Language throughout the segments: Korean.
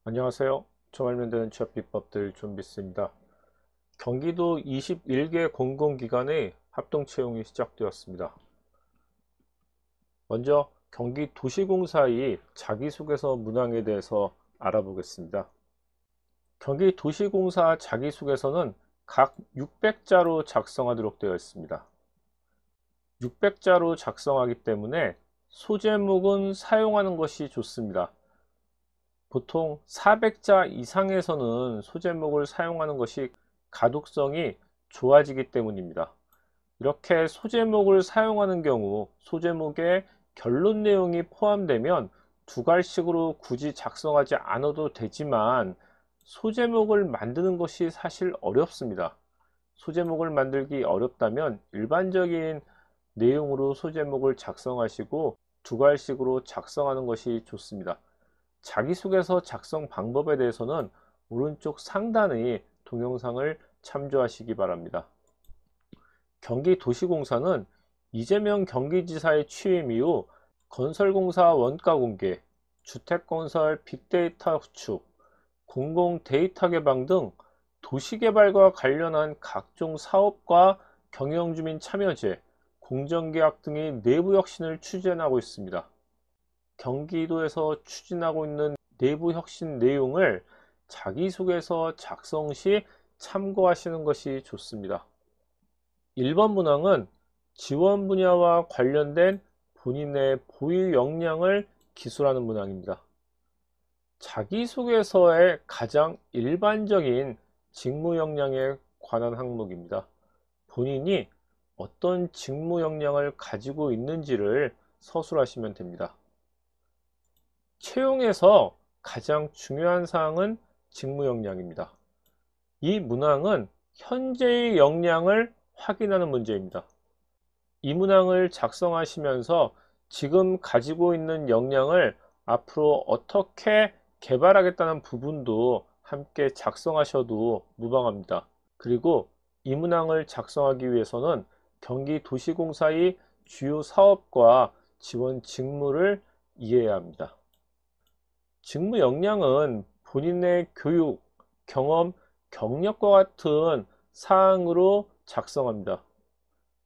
안녕하세요. 처음 알면 되는 취업 비법들 준비했습니다. 경기도 21개 공공기관의 합동 채용이 시작되었습니다. 먼저 경기도시공사의 자기소개서 문항에 대해서 알아보겠습니다. 경기도시공사 자기소개서는 각 600자로 작성하도록 되어 있습니다. 600자로 작성하기 때문에 소제목은 사용하는 것이 좋습니다. 보통 400자 이상에서는 소제목을 사용하는 것이 가독성이 좋아지기 때문입니다. 이렇게 소제목을 사용하는 경우 소제목에 결론 내용이 포함되면 두 갈씩으로 굳이 작성하지 않아도 되지만 소제목을 만드는 것이 사실 어렵습니다. 소제목을 만들기 어렵다면 일반적인 내용으로 소제목을 작성하시고 두 갈씩으로 작성하는 것이 좋습니다. 자기소개서 작성 방법에 대해서는 오른쪽 상단의 동영상을 참조하시기 바랍니다. 경기도시공사는 이재명 경기지사의 취임 이후 건설공사 원가 공개, 주택건설 빅데이터 구축, 공공 데이터 개방 등 도시개발과 관련한 각종 사업과 경영주민 참여제, 공정계약 등의 내부 혁신을 추진하고 있습니다. 경기도에서 추진하고 있는 내부 혁신 내용을 자기소개서 작성 시 참고하시는 것이 좋습니다. 1번 문항은 지원 분야와 관련된 본인의 보유 역량을 기술하는 문항입니다. 자기소개서의 가장 일반적인 직무 역량에 관한 항목입니다. 본인이 어떤 직무 역량을 가지고 있는지를 서술하시면 됩니다. 채용에서 가장 중요한 사항은 직무 역량입니다. 이 문항은 현재의 역량을 확인하는 문제입니다. 이 문항을 작성하시면서 지금 가지고 있는 역량을 앞으로 어떻게 개발하겠다는 부분도 함께 작성하셔도 무방합니다. 그리고 이 문항을 작성하기 위해서는 경기도시공사의 주요 사업과 지원 직무를 이해해야 합니다. 직무 역량은 본인의 교육, 경험, 경력과 같은 사항으로 작성합니다.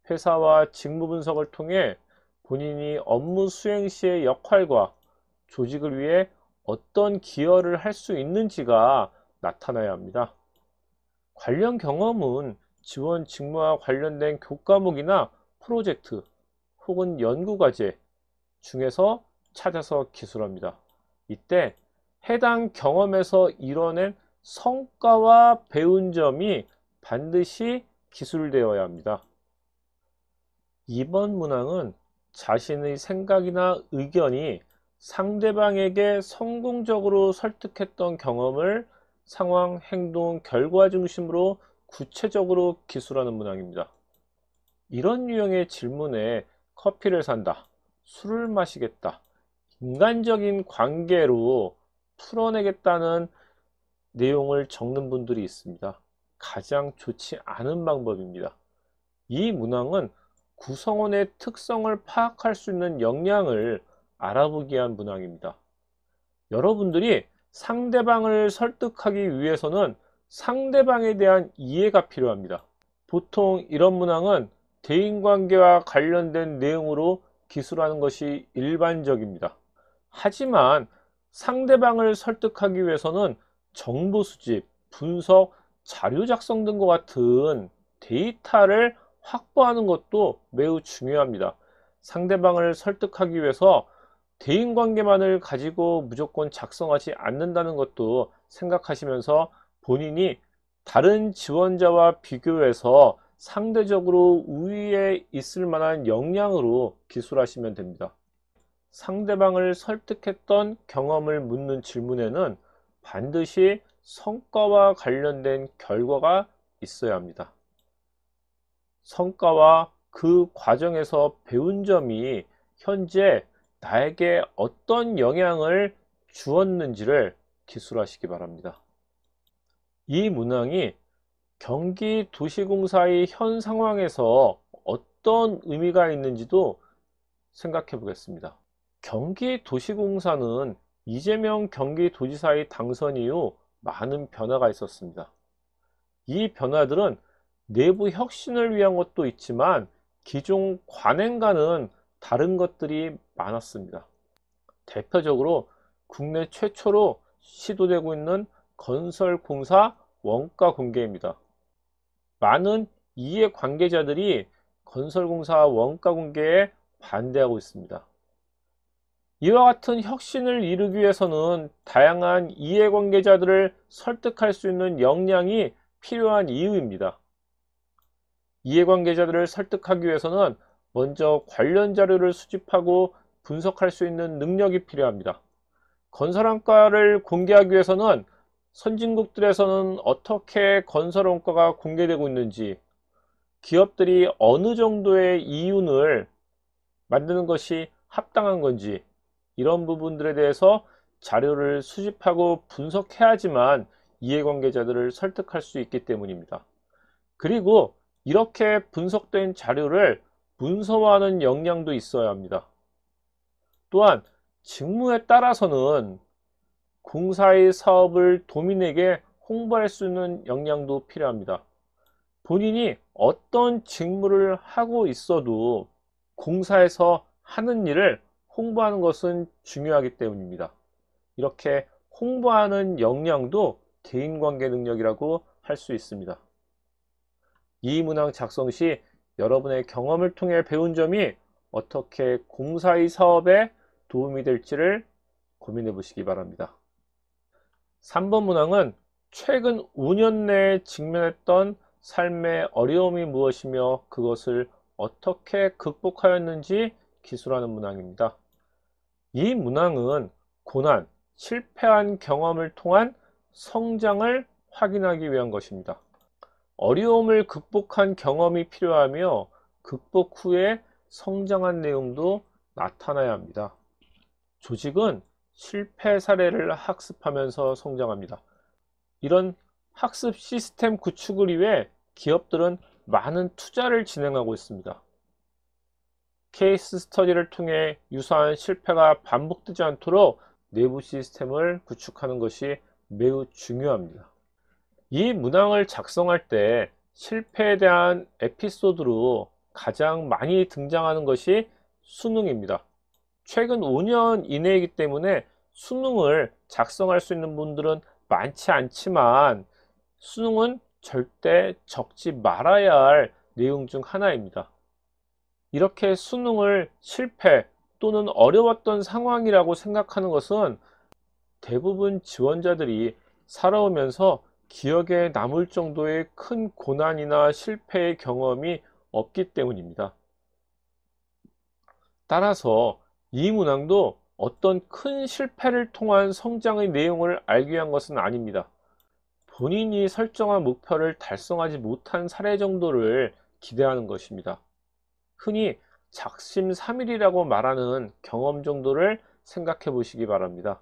회사와 직무 분석을 통해 본인이 업무 수행 시의 역할과 조직을 위해 어떤 기여를 할 수 있는지가 나타나야 합니다. 관련 경험은 지원 직무와 관련된 교과목이나 프로젝트 혹은 연구과제 중에서 찾아서 기술합니다. 이때 해당 경험에서 이뤄낸 성과와 배운 점이 반드시 기술되어야 합니다. 2번 문항은 자신의 생각이나 의견이 상대방에게 성공적으로 설득했던 경험을 상황, 행동, 결과 중심으로 구체적으로 기술하는 문항입니다. 이런 유형의 질문에 커피를 산다, 술을 마시겠다, 인간적인 관계로 풀어내겠다는 내용을 적는 분들이 있습니다. 가장 좋지 않은 방법입니다. 이 문항은 구성원의 특성을 파악할 수 있는 역량을 알아보기 위한 문항입니다. 여러분들이 상대방을 설득하기 위해서는 상대방에 대한 이해가 필요합니다. 보통 이런 문항은 대인관계와 관련된 내용으로 기술하는 것이 일반적입니다. 하지만 상대방을 설득하기 위해서는 정보 수집, 분석, 자료 작성 등과 같은 데이터를 확보하는 것도 매우 중요합니다. 상대방을 설득하기 위해서 대인관계만을 가지고 무조건 작성하지 않는다는 것도 생각하시면서 본인이 다른 지원자와 비교해서 상대적으로 우위에 있을 만한 역량으로 기술하시면 됩니다. 상대방을 설득했던 경험을 묻는 질문에는 반드시 성과와 관련된 결과가 있어야 합니다. 성과와 그 과정에서 배운 점이 현재 나에게 어떤 영향을 주었는지를 기술하시기 바랍니다. 이 문항이 경기도시공사의 현 상황에서 어떤 의미가 있는지도 생각해 보겠습니다. 경기도시공사는 이재명 경기도지사의 당선 이후 많은 변화가 있었습니다. 이 변화들은 내부 혁신을 위한 것도 있지만 기존 관행과는 다른 것들이 많았습니다. 대표적으로 국내 최초로 시도되고 있는 건설공사 원가 공개입니다. 많은 이해관계자들이 건설공사 원가 공개에 반대하고 있습니다. 이와 같은 혁신을 이루기 위해서는 다양한 이해관계자들을 설득할 수 있는 역량이 필요한 이유입니다. 이해관계자들을 설득하기 위해서는 먼저 관련 자료를 수집하고 분석할 수 있는 능력이 필요합니다. 건설원가를 공개하기 위해서는 선진국들에서는 어떻게 건설원가가 공개되고 있는지, 기업들이 어느 정도의 이윤을 만드는 것이 합당한 건지, 이런 부분들에 대해서 자료를 수집하고 분석해야지만 이해관계자들을 설득할 수 있기 때문입니다. 그리고 이렇게 분석된 자료를 문서화하는 역량도 있어야 합니다. 또한 직무에 따라서는 공사의 사업을 도민에게 홍보할 수 있는 역량도 필요합니다. 본인이 어떤 직무를 하고 있어도 공사에서 하는 일을 홍보하는 것은 중요하기 때문입니다. 이렇게 홍보하는 역량도 대인관계 능력이라고 할 수 있습니다. 이 문항 작성 시 여러분의 경험을 통해 배운 점이 어떻게 공사의 사업에 도움이 될지를 고민해 보시기 바랍니다. 3번 문항은 최근 5년 내에 직면했던 삶의 어려움이 무엇이며 그것을 어떻게 극복하였는지 기술하는 문항입니다. 이 문항은 고난, 실패한 경험을 통한 성장을 확인하기 위한 것입니다. 어려움을 극복한 경험이 필요하며 극복 후에 성장한 내용도 나타나야 합니다. 조직은 실패 사례를 학습하면서 성장합니다. 이런 학습 시스템 구축을 위해 기업들은 많은 투자를 진행하고 있습니다. 케이스 스터디를 통해 유사한 실패가 반복되지 않도록 내부 시스템을 구축하는 것이 매우 중요합니다. 이 문항을 작성할 때 실패에 대한 에피소드로 가장 많이 등장하는 것이 수능입니다. 최근 5년 이내이기 때문에 수능을 작성할 수 있는 분들은 많지 않지만 수능은 절대 적지 말아야 할 내용 중 하나입니다. 이렇게 수능을 실패 또는 어려웠던 상황이라고 생각하는 것은 대부분 지원자들이 살아오면서 기억에 남을 정도의 큰 고난이나 실패의 경험이 없기 때문입니다. 따라서 이 문항도 어떤 큰 실패를 통한 성장의 내용을 알기 위한 것은 아닙니다. 본인이 설정한 목표를 달성하지 못한 사례 정도를 기대하는 것입니다. 흔히 작심삼일이라고 말하는 경험 정도를 생각해 보시기 바랍니다.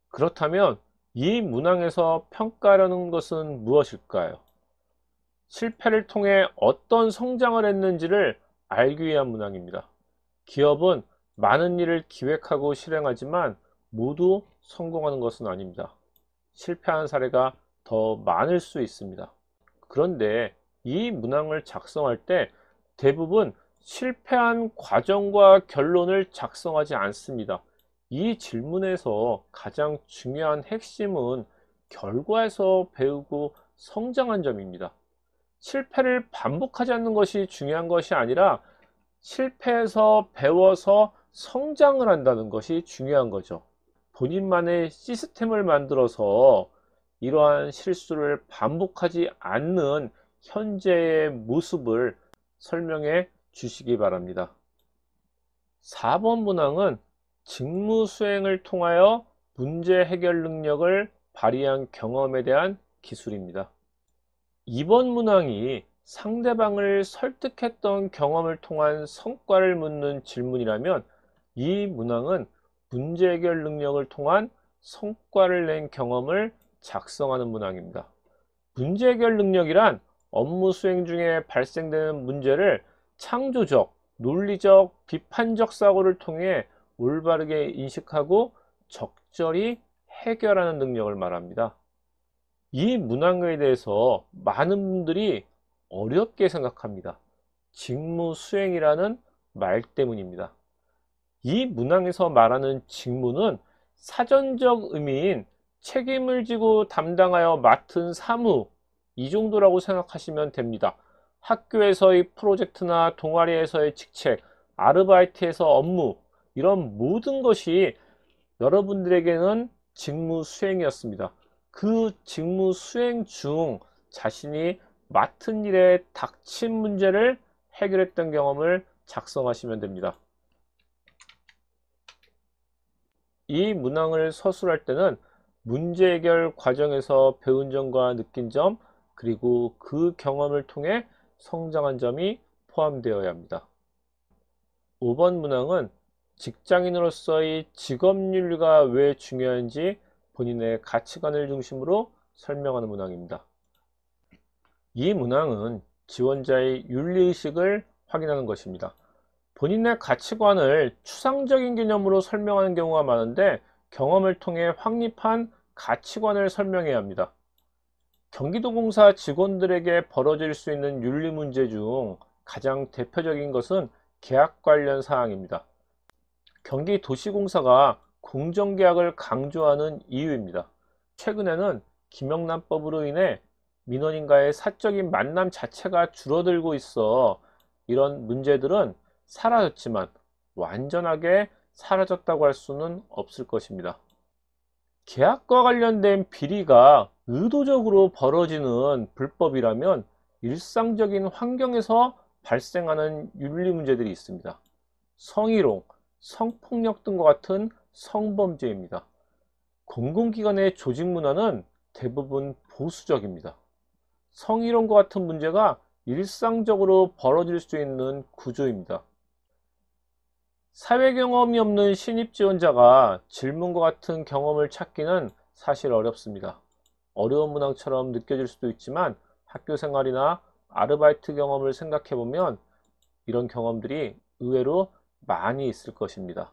그렇다면 이 문항에서 평가하려는 것은 무엇일까요? 실패를 통해 어떤 성장을 했는지를 알기 위한 문항입니다. 기업은 많은 일을 기획하고 실행하지만 모두 성공하는 것은 아닙니다. 실패한 사례가 더 많을 수 있습니다. 그런데 이 문항을 작성할 때 대부분 실패한 과정과 결론을 작성하지 않습니다. 이 질문에서 가장 중요한 핵심은 결과에서 배우고 성장한 점입니다. 실패를 반복하지 않는 것이 중요한 것이 아니라 실패해서 배워서 성장을 한다는 것이 중요한 거죠. 본인만의 시스템을 만들어서 이러한 실수를 반복하지 않는 현재의 모습을 설명해 주시기 바랍니다. 4번 문항은 직무 수행을 통하여 문제 해결 능력을 발휘한 경험에 대한 기술입니다. 2번 문항이 상대방을 설득했던 경험을 통한 성과를 묻는 질문이라면 이 문항은 문제 해결 능력을 통한 성과를 낸 경험을 작성하는 문항입니다. 문제 해결 능력이란 업무 수행 중에 발생되는 문제를 창조적, 논리적, 비판적 사고를 통해 올바르게 인식하고 적절히 해결하는 능력을 말합니다. 이 문항에 대해서 많은 분들이 어렵게 생각합니다. 직무 수행이라는 말 때문입니다. 이 문항에서 말하는 직무는 사전적 의미인 책임을 지고 담당하여 맡은 사무, 이 정도라고 생각하시면 됩니다. 학교에서의 프로젝트나 동아리에서의 직책, 아르바이트에서 업무, 이런 모든 것이 여러분들에게는 직무 수행이었습니다. 그 직무 수행 중 자신이 맡은 일에 닥친 문제를 해결했던 경험을 작성하시면 됩니다. 이 문항을 서술할 때는 문제 해결 과정에서 배운 점과 느낀 점, 그리고 그 경험을 통해 성장한 점이 포함되어야 합니다. 5번 문항은 직장인으로서의 직업윤리가 왜 중요한지 본인의 가치관을 중심으로 설명하는 문항입니다. 이 문항은 지원자의 윤리의식을 확인하는 것입니다. 본인의 가치관을 추상적인 개념으로 설명하는 경우가 많은데 경험을 통해 확립한 가치관을 설명해야 합니다. 경기도공사 직원들에게 벌어질 수 있는 윤리 문제 중 가장 대표적인 것은 계약 관련 사항입니다. 경기도시공사가 공정계약을 강조하는 이유입니다. 최근에는 김영란법으로 인해 민원인과의 사적인 만남 자체가 줄어들고 있어 이런 문제들은 사라졌지만 완전하게 사라졌다고 할 수는 없을 것입니다. 계약과 관련된 비리가 의도적으로 벌어지는 불법이라면 일상적인 환경에서 발생하는 윤리 문제들이 있습니다. 성희롱, 성폭력 등과 같은 성범죄입니다. 공공기관의 조직 문화는 대부분 보수적입니다. 성희롱과 같은 문제가 일상적으로 벌어질 수 있는 구조입니다. 사회 경험이 없는 신입 지원자가 질문과 같은 경험을 찾기는 사실 어렵습니다. 어려운 문항처럼 느껴질 수도 있지만 학교 생활이나 아르바이트 경험을 생각해 보면 이런 경험들이 의외로 많이 있을 것입니다.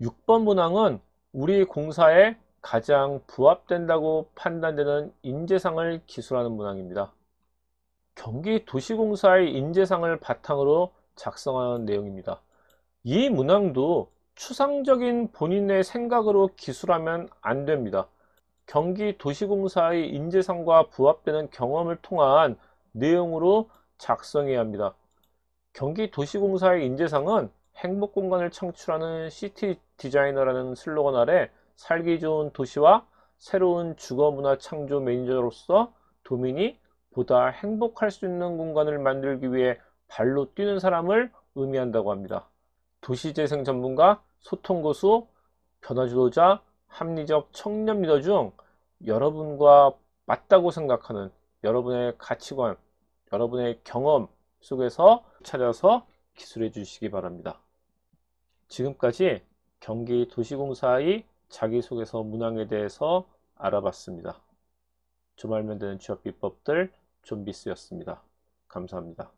6번 문항은 우리 공사에 가장 부합된다고 판단되는 인재상을 기술하는 문항입니다. 경기도시공사의 인재상을 바탕으로 작성하는 내용입니다. 이 문항도 추상적인 본인의 생각으로 기술하면 안 됩니다. 경기도시공사의 인재상과 부합되는 경험을 통한 내용으로 작성해야 합니다. 경기도시공사의 인재상은 행복공간을 창출하는 시티 디자이너라는 슬로건 아래 살기 좋은 도시와 새로운 주거문화 창조 매니저로서 도민이 보다 행복할 수 있는 공간을 만들기 위해 발로 뛰는 사람을 의미한다고 합니다. 도시재생 전문가, 소통고수, 변화주도자, 합리적 청년 리더 중 여러분과 맞다고 생각하는 여러분의 가치관, 여러분의 경험 속에서 찾아서 기술해 주시기 바랍니다. 지금까지 경기도시공사의 자기소개서 문항에 대해서 알아봤습니다. 좀 알면 되는 취업 비법들 좀비스였습니다. 감사합니다.